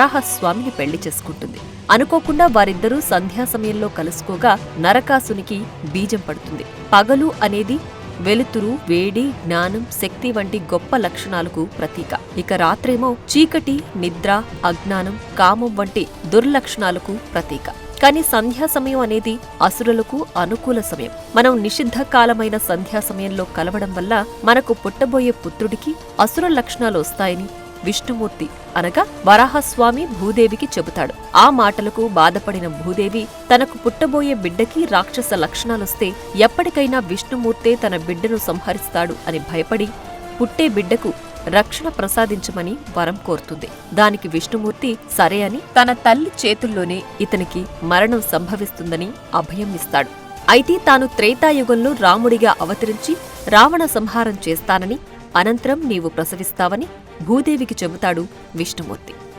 వరాహస్వామిని పెళ్లి చేసుకుంటుంది. అనుకోకుండా వారిద్దరూ సంధ్యా సమయంలో కలుసుకోగా నరకాసునికి బీజం పడుతుంది. పగలు అనేది వెలుతురు, వేడి, జ్ఞానం, శక్తి వంటి గొప్ప లక్షణాలకు ప్రతీక. ఇక రాత్రేమో చీకటి, నిద్ర, అజ్ఞానం, కామం వంటి దుర్లక్షణాలకు ప్రతీక. కానీ సంధ్యా సమయం అనేది అసురులకు అనుకూల సమయం. మనం నిషిద్ధ కాలమైన సంధ్యా సమయంలో కలవడం వల్ల మనకు పుట్టబోయే పుత్రుడికి అసుర లక్షణాలు వస్తాయని విష్ణుమూర్తి అనగా వరాహస్వామి భూదేవికి చెబుతాడు. ఆ మాటలకు బాధపడిన భూదేవి తనకు పుట్టబోయే బిడ్డకి రాక్షస లక్షణాలొస్తే ఎప్పటికైనా విష్ణుమూర్తే తన బిడ్డను సంహరిస్తాడు అని భయపడి పుట్టే బిడ్డకు రక్షణ ప్రసాదించమని వరం కోరుతుంది. దానికి విష్ణుమూర్తి సరే అని తన తల్లి చేతుల్లోనే ఇతనికి మరణం సంభవిస్తుందని అభయం ఇస్తాడు. అయితే తాను త్రేతాయుగంలో రాముడిగా అవతరించి రావణ సంహారం చేస్తానని, అనంతరం నీవు ప్రసవిస్తావని భూదేవికి చెబుతాడు విష్ణుమూర్తి.